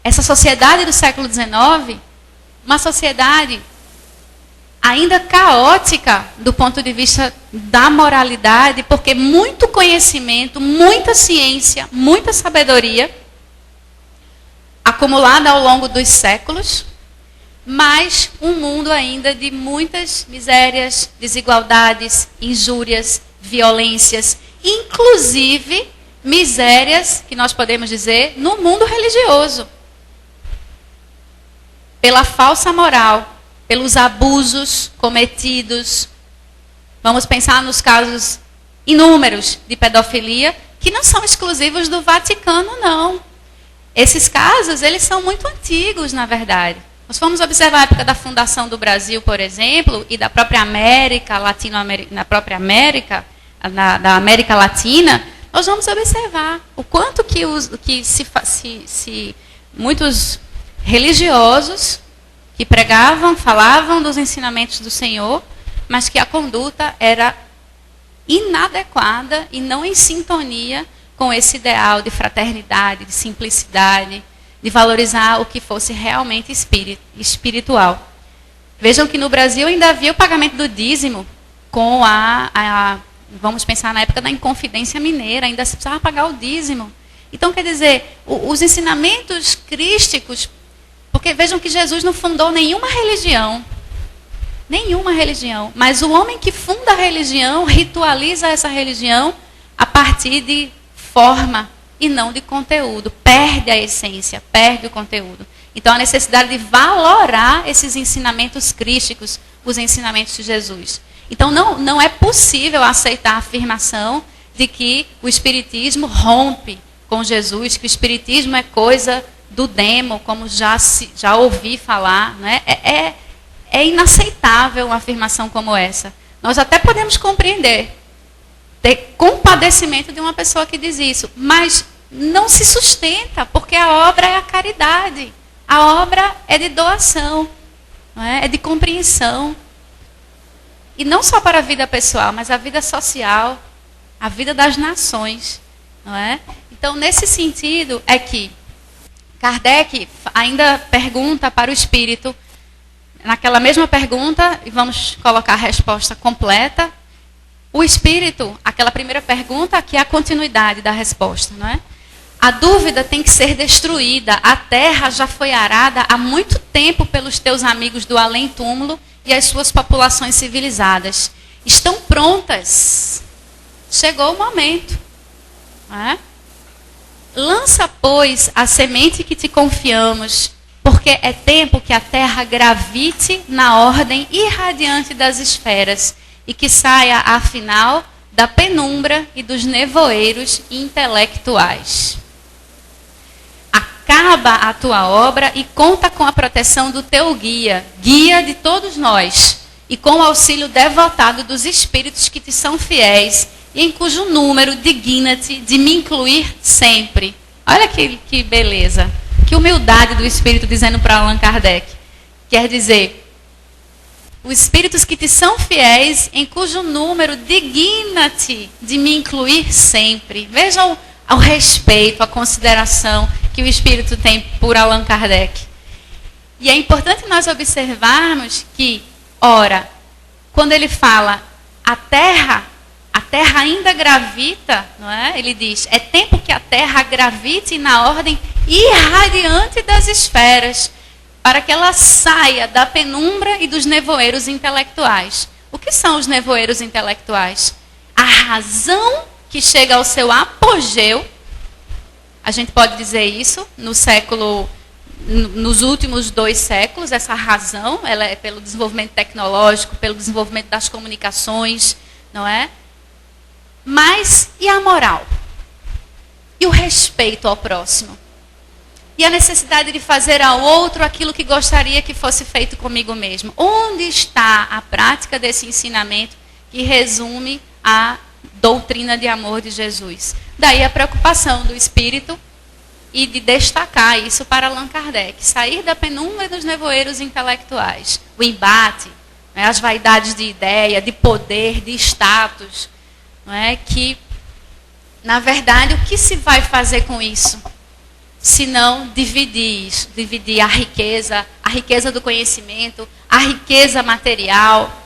essa sociedade do século XIX, uma sociedade ainda caótica do ponto de vista da moralidade, porque muito conhecimento, muita ciência, muita sabedoria acumulada ao longo dos séculos, mas um mundo ainda de muitas misérias, desigualdades, injúrias, violências, inclusive misérias, que nós podemos dizer, no mundo religioso. Pela falsa moral, pelos abusos cometidos. Vamos pensar nos casos inúmeros de pedofilia, que não são exclusivos do Vaticano, não. Esses casos, eles são muito antigos, na verdade. Nós vamos observar a época da fundação do Brasil, por exemplo, e da própria América, na própria América, da América Latina, nós vamos observar o quanto que muitos religiosos que pregavam, falavam dos ensinamentos do Senhor, mas que a conduta era inadequada e não em sintonia com esse ideal de fraternidade, de simplicidade, de valorizar o que fosse realmente espiritual. Vejam que no Brasil ainda havia o pagamento do dízimo com vamos pensar na época da Inconfidência Mineira, ainda se precisava pagar o dízimo. Então, quer dizer, os ensinamentos crísticos, porque vejam que Jesus não fundou nenhuma religião, mas o homem que funda a religião, ritualiza essa religião a partir de forma e não de conteúdo. Perde a essência, perde o conteúdo. Então, a necessidade de valorar esses ensinamentos crísticos, os ensinamentos de Jesus. Então, não é possível aceitar a afirmação de que o Espiritismo rompe com Jesus, que o Espiritismo é coisa do demo, como já ouvi falar. Né? É inaceitável uma afirmação como essa. Nós até podemos compreender, ter compadecimento de uma pessoa que diz isso, mas não se sustenta, porque a obra é a caridade. A obra é de doação, não é? É de compreensão. E não só para a vida pessoal, mas a vida social, a vida das nações. Não é? Então, nesse sentido, é que Kardec ainda pergunta para o espírito, naquela mesma pergunta, e vamos colocar a resposta completa. O espírito, aquela primeira pergunta, que é a continuidade da resposta, não é? A dúvida tem que ser destruída. A terra já foi arada há muito tempo pelos teus amigos do além-túmulo e as suas populações civilizadas. Estão prontas. Chegou o momento. Não é? Lança, pois, a semente que te confiamos, porque é tempo que a terra gravite na ordem irradiante das esferas e que saia, afinal, da penumbra e dos nevoeiros intelectuais. Acaba a tua obra e conta com a proteção do teu guia, guia de todos nós, e com o auxílio devotado dos espíritos que te são fiéis, e em cujo número digna-te de me incluir sempre. Olha que beleza, que humildade do espírito dizendo para Allan Kardec. Quer dizer, os espíritos que te são fiéis, em cujo número digna-te de me incluir sempre. Vejam o respeito, a consideração que o espírito tem por Allan Kardec. E é importante nós observarmos que, ora, quando ele fala a terra ainda gravita, não é? Ele diz, é tempo que a terra gravite na ordem irradiante das esferas, para que ela saia da penumbra e dos nevoeiros intelectuais. O que são os nevoeiros intelectuais? A razão que chega ao seu apogeu, a gente pode dizer isso, nos últimos 2 séculos, essa razão, ela é pelo desenvolvimento tecnológico, pelo desenvolvimento das comunicações, não é? Mas, e a moral? E o respeito ao próximo. E a necessidade de fazer ao outro aquilo que gostaria que fosse feito comigo mesmo. Onde está a prática desse ensinamento que resume a doutrina de amor de Jesus? Daí a preocupação do Espírito e de destacar isso para Allan Kardec. Sair da penumbra dos nevoeiros intelectuais. O embate, né, as vaidades de ideia, de poder, de status. Não é? Que, na verdade, o que se vai fazer com isso? Se não dividir a riqueza do conhecimento, a riqueza material.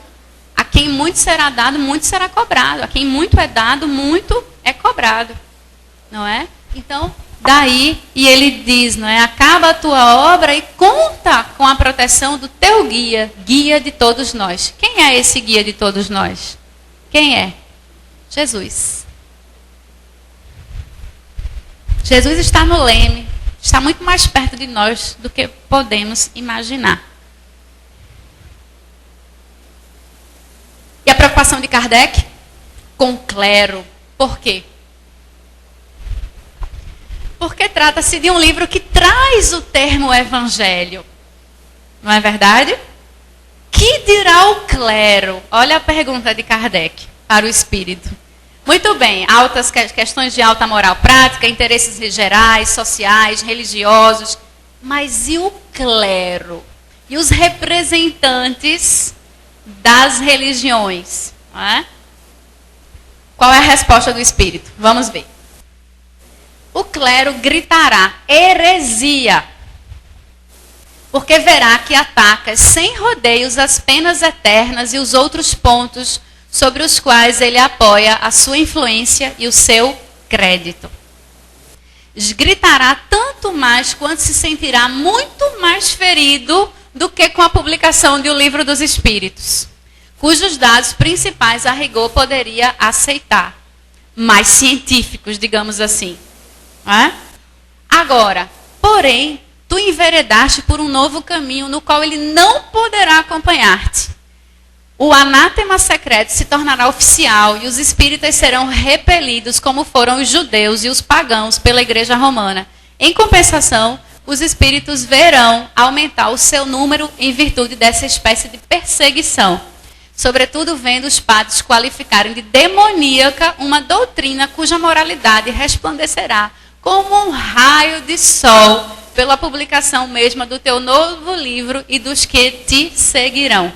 A quem muito será dado, muito será cobrado. A quem muito é dado, muito é cobrado. Não é? Então, daí, e ele diz, não é? Acaba a tua obra e conta com a proteção do teu guia, guia de todos nós. Quem é esse guia de todos nós? Quem é? Jesus. Jesus está no leme, está muito mais perto de nós do que podemos imaginar. E a preocupação de Kardec com o clero. Por quê? Porque trata-se de um livro que traz o termo evangelho. Não é verdade? Que dirá o clero? Olha a pergunta de Kardec para o espírito. Muito bem, questões de alta moral prática, interesses gerais, sociais, religiosos. Mas e o clero? E os representantes das religiões? Não é? Qual é a resposta do Espírito? Vamos ver. O clero gritará heresia, porque verá que atacas sem rodeios as penas eternas e os outros pontos sobre os quais ele apoia a sua influência e o seu crédito. Gritará tanto mais quanto se sentirá muito mais ferido do que com a publicação de O Livro dos Espíritos, cujos dados principais a rigor poderia aceitar, mais científicos, digamos assim. É? Agora, porém, tu enveredaste por um novo caminho no qual ele não poderá acompanhar-te. O anátema secreto se tornará oficial e os espíritas serão repelidos como foram os judeus e os pagãos pela Igreja Romana. Em compensação, os espíritos verão aumentar o seu número em virtude dessa espécie de perseguição. Sobretudo vendo os padres qualificarem de demoníaca uma doutrina cuja moralidade resplandecerá como um raio de sol pela publicação mesma do teu novo livro e dos que te seguirão.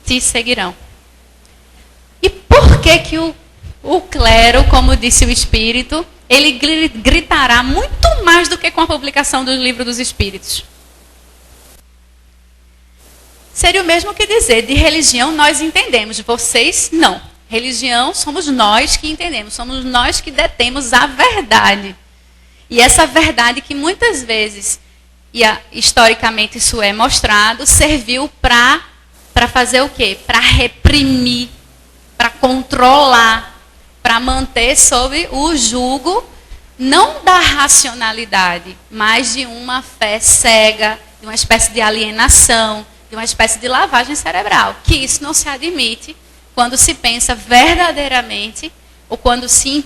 Te seguirão. E por que o clero, como disse o Espírito, ele gritará muito mais do que com a publicação do Livro dos Espíritos? Seria o mesmo que dizer, de religião nós entendemos, vocês não. Religião somos nós que entendemos, somos nós que detemos a verdade. E essa verdade que muitas vezes, historicamente isso é mostrado, serviu para fazer o quê? Para reprimir, para controlar, para manter sob o jugo, não da racionalidade, mas de uma fé cega, de uma espécie de alienação, de uma espécie de lavagem cerebral. Que isso não se admite quando se pensa verdadeiramente, ou quando se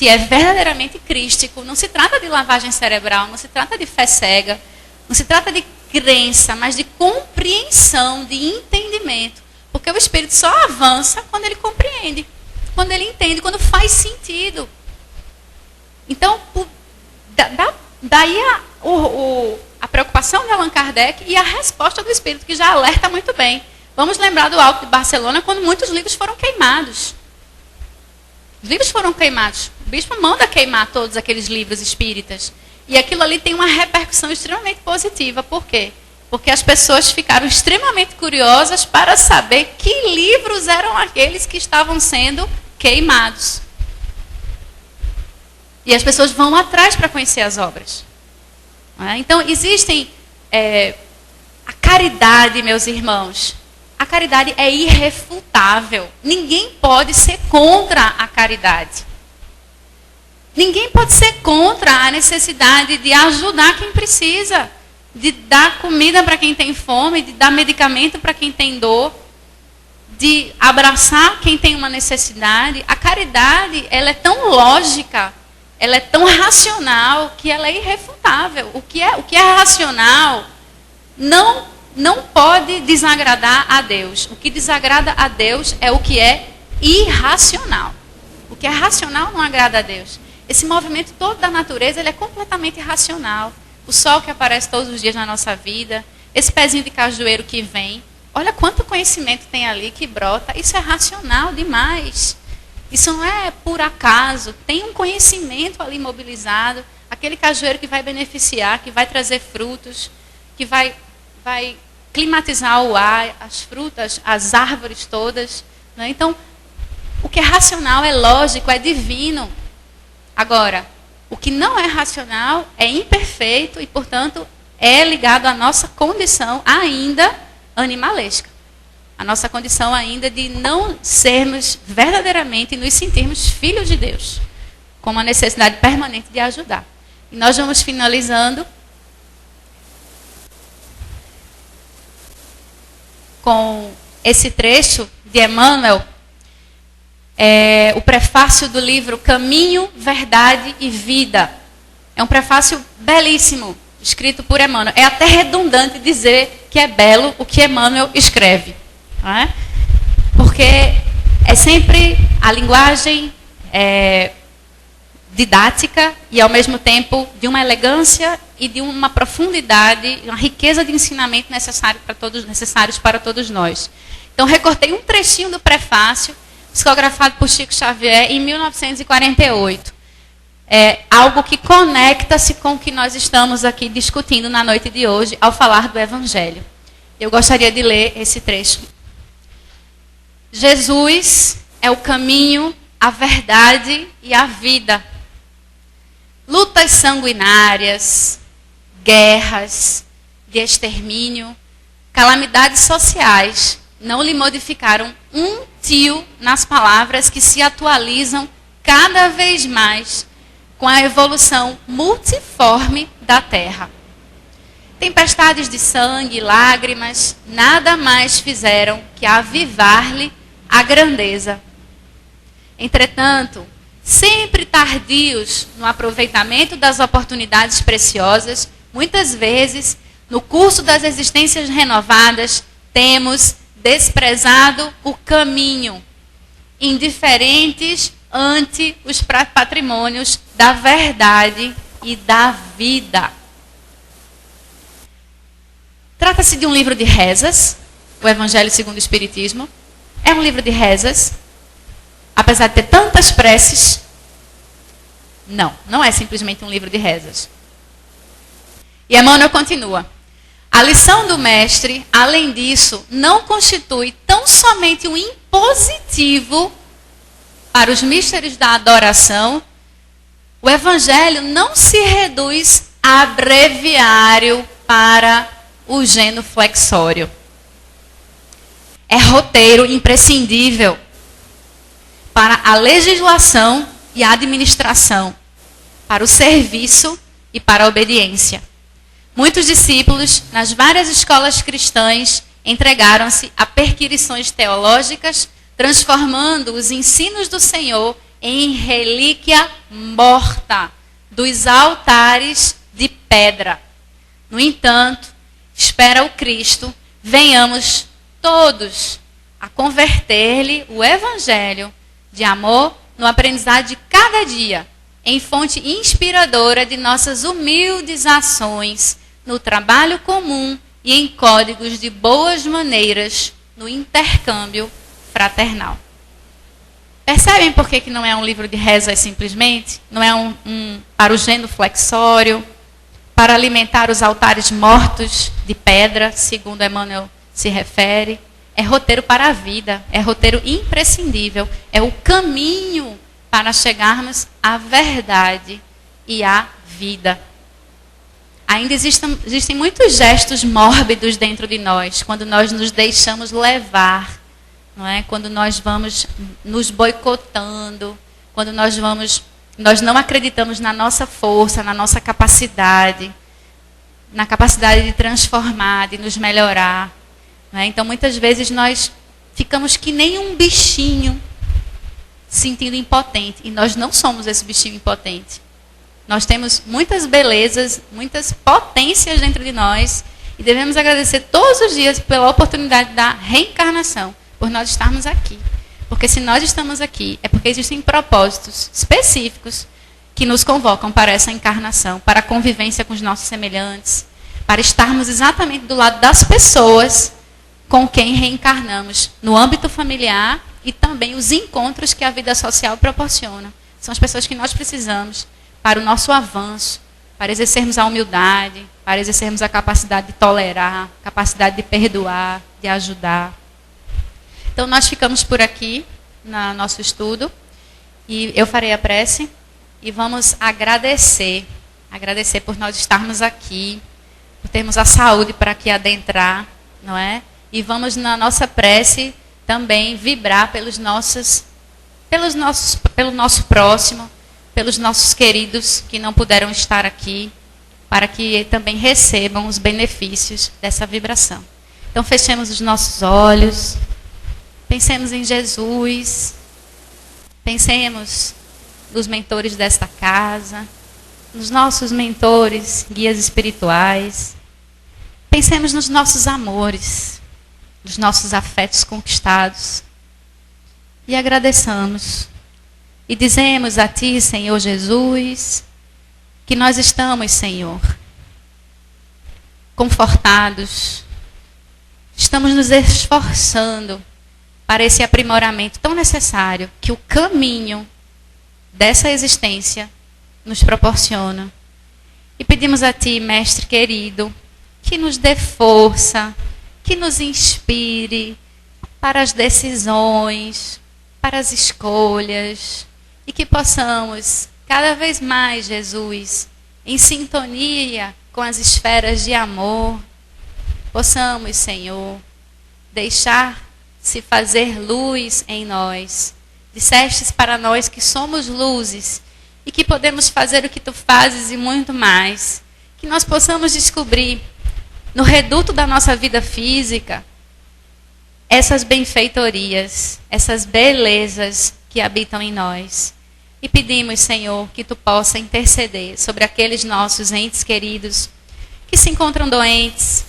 é verdadeiramente crístico. Não se trata de lavagem cerebral, não se trata de fé cega, não se trata de crença, mas de compreensão, de entendimento. Porque o Espírito só avança quando ele compreende, quando ele entende, quando faz sentido. Então, daí a preocupação de Allan Kardec e a resposta do Espírito, que já alerta muito bem. Vamos lembrar do Alto de Barcelona, quando muitos livros foram queimados. Os livros foram queimados. O bispo manda queimar todos aqueles livros espíritas. E aquilo ali tem uma repercussão extremamente positiva. Por quê? Porque as pessoas ficaram extremamente curiosas para saber que livros eram aqueles que estavam sendo queimados. E as pessoas vão atrás para conhecer as obras. Então, existem... a caridade, meus irmãos, a caridade é irrefutável. Ninguém pode ser contra a caridade. Ninguém pode ser contra a necessidade de ajudar quem precisa, de dar comida para quem tem fome, de dar medicamento para quem tem dor, de abraçar quem tem uma necessidade. A caridade, ela é tão lógica ela é tão racional que ela é irrefutável. O que é racional não pode desagradar a Deus. O que desagrada a Deus é o que é irracional. O que é racional não agrada a Deus. Esse movimento todo da natureza, ele é completamente irracional. O sol que aparece todos os dias na nossa vida, esse pezinho de cajueiro que vem, olha quanto conhecimento tem ali que brota. Isso é racional demais. Isso não é por acaso. Tem um conhecimento ali mobilizado. Aquele cajueiro que vai beneficiar, que vai trazer frutos, que vai climatizar o ar, as frutas, as árvores todas. Né? Então, o que é racional é lógico, é divino. Agora, o que não é racional é imperfeito e, portanto, é ligado à nossa condição ainda animalesca. A nossa condição ainda de não sermos verdadeiramente e nos sentirmos filhos de Deus, com uma necessidade permanente de ajudar. E nós vamos finalizando com esse trecho de Emmanuel, o prefácio do livro Caminho, Verdade e Vida. É um prefácio belíssimo, escrito por Emmanuel. É até redundante dizer que é belo o que Emmanuel escreve. Não é? Porque é sempre a linguagem didática e, ao mesmo tempo, de uma elegância e de uma profundidade, uma riqueza de ensinamento necessários para todos nós. Então, recortei um trechinho do prefácio, psicografado por Chico Xavier em 1948. É algo que conecta-se com o que nós estamos aqui discutindo na noite de hoje, ao falar do Evangelho. Eu gostaria de ler esse trecho. Jesus é o caminho, a verdade e a vida. Lutas sanguinárias, guerras de extermínio, calamidades sociais não lhe modificaram um tio nas palavras que se atualizam cada vez mais com a evolução multiforme da Terra. Tempestades de sangue e lágrimas nada mais fizeram que avivar-lhe a grandeza. Entretanto, sempre tardios no aproveitamento das oportunidades preciosas, muitas vezes, no curso das existências renovadas, temos desprezado o caminho, indiferentes ante os patrimônios da verdade e da vida. Trata-se de um livro de rezas, o Evangelho segundo o Espiritismo. É um livro de rezas, apesar de ter tantas preces. Não é simplesmente um livro de rezas. E Emmanuel continua. A lição do mestre, além disso, não constitui tão somente um impositivo para os místeros da adoração. O Evangelho não se reduz a breviário para o genuflexório. É roteiro imprescindível para a legislação e a administração, para o serviço e para a obediência. Muitos discípulos, nas várias escolas cristãs, entregaram-se a perquirições teológicas, transformando os ensinos do Senhor em relíquia morta dos altares de pedra. No entanto, espera o Cristo, venhamos todos a converter-lhe o Evangelho de amor no aprendizado de cada dia, em fonte inspiradora de nossas humildes ações, no trabalho comum e em códigos de boas maneiras, no intercâmbio fraternal. Percebem por que não é um livro de rezas simplesmente? Não é para o genuflexório, para alimentar os altares mortos de pedra, segundo Emmanuel se refere. É roteiro para a vida, é roteiro imprescindível, é o caminho para chegarmos à verdade e à vida. Ainda existem muitos gestos mórbidos dentro de nós, quando nós nos deixamos levar, não é? Quando nós vamos nos boicotando, quando nós não acreditamos na nossa força, na nossa capacidade, na capacidade de transformar, de nos melhorar. Não é? Então, muitas vezes nós ficamos que nem um bichinho, sentindo impotente, e nós não somos esse bichinho impotente. Nós temos muitas belezas, muitas potências dentro de nós e devemos agradecer todos os dias pela oportunidade da reencarnação, por nós estarmos aqui. Porque se nós estamos aqui, é porque existem propósitos específicos que nos convocam para essa encarnação, para a convivência com os nossos semelhantes, para estarmos exatamente do lado das pessoas com quem reencarnamos, no âmbito familiar e também os encontros que a vida social proporciona. São as pessoas que nós precisamos para o nosso avanço, para exercermos a humildade, para exercermos a capacidade de tolerar, capacidade de perdoar, de ajudar. Então, nós ficamos por aqui, no nosso estudo, e eu farei a prece, e vamos agradecer por nós estarmos aqui, por termos a saúde para aqui adentrar, não é? E vamos, na nossa prece, também vibrar pelo nosso próximo, pelos nossos queridos que não puderam estar aqui, para que também recebam os benefícios dessa vibração. Então, fechemos os nossos olhos, pensemos em Jesus, pensemos nos mentores desta casa, nos nossos mentores, guias espirituais, pensemos nos nossos amores, nos nossos afetos conquistados e agradeçamos. E dizemos a Ti, Senhor Jesus, que nós estamos, Senhor, confortados, estamos nos esforçando para esse aprimoramento tão necessário que o caminho dessa existência nos proporciona. E pedimos a Ti, Mestre querido, que nos dê força, que nos inspire para as decisões, para as escolhas, e que possamos, cada vez mais, Jesus, em sintonia com as esferas de amor, possamos, Senhor, deixar-se fazer luz em nós. Dissestes para nós que somos luzes e que podemos fazer o que Tu fazes e muito mais. Que nós possamos descobrir, no reduto da nossa vida física, essas benfeitorias, essas belezas que habitam em nós. E pedimos, Senhor, que Tu possa interceder sobre aqueles nossos entes queridos que se encontram doentes,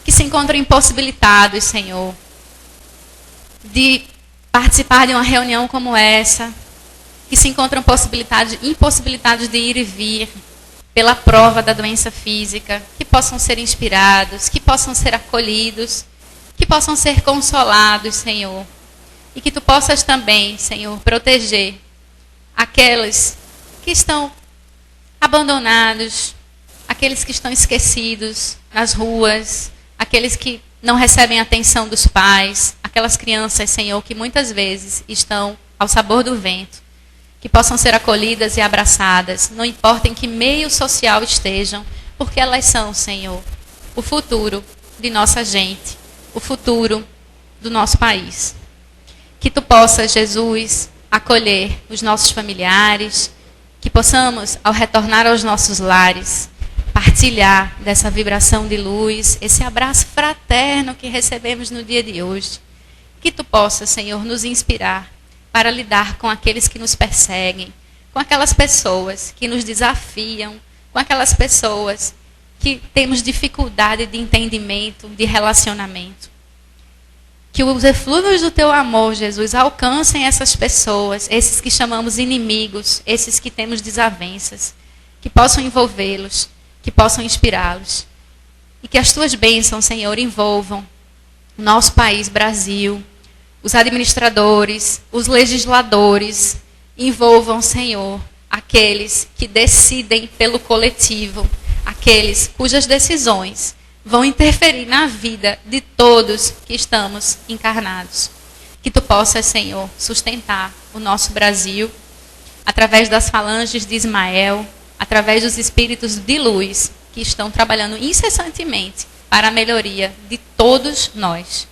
que se encontram impossibilitados, Senhor, de participar de uma reunião como essa, que se encontram impossibilitados de ir e vir pela prova da doença física, que possam ser inspirados, que possam ser acolhidos, que possam ser consolados, Senhor. E que Tu possas também, Senhor, proteger aqueles que estão abandonados, aqueles que estão esquecidos nas ruas, aqueles que não recebem a atenção dos pais, aquelas crianças, Senhor, que muitas vezes estão ao sabor do vento, que possam ser acolhidas e abraçadas, não importa em que meio social estejam, porque elas são, Senhor, o futuro de nossa gente, o futuro do nosso país. Que Tu possas, Jesus, acolher os nossos familiares, que possamos, ao retornar aos nossos lares, partilhar dessa vibração de luz, esse abraço fraterno que recebemos no dia de hoje. Que Tu possas, Senhor, nos inspirar para lidar com aqueles que nos perseguem, com aquelas pessoas que nos desafiam, com aquelas pessoas que temos dificuldade de entendimento, de relacionamento. Que os eflúvios do Teu amor, Jesus, alcancem essas pessoas, esses que chamamos inimigos, esses que temos desavenças, que possam envolvê-los, que possam inspirá-los. E que as Tuas bênçãos, Senhor, envolvam o nosso país, Brasil, os administradores, os legisladores, envolvam, Senhor, aqueles que decidem pelo coletivo, aqueles cujas decisões vão interferir na vida de todos que estamos encarnados. Que Tu possas, Senhor, sustentar o nosso Brasil através das falanges de Ismael, através dos espíritos de luz que estão trabalhando incessantemente para a melhoria de todos nós.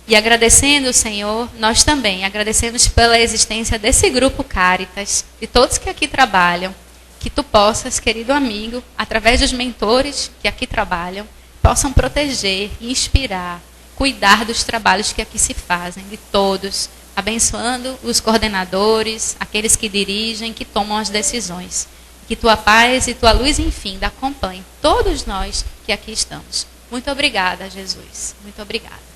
E agradecendo, Senhor, nós também agradecemos pela existência desse grupo Cáritas, de todos que aqui trabalham, que Tu possas, querido amigo, através dos mentores que aqui trabalham, possam proteger, inspirar, cuidar dos trabalhos que aqui se fazem, de todos, abençoando os coordenadores, aqueles que dirigem, que tomam as decisões. Que tua paz e tua luz, enfim, acompanhem todos nós que aqui estamos. Muito obrigada, Jesus. Muito obrigada.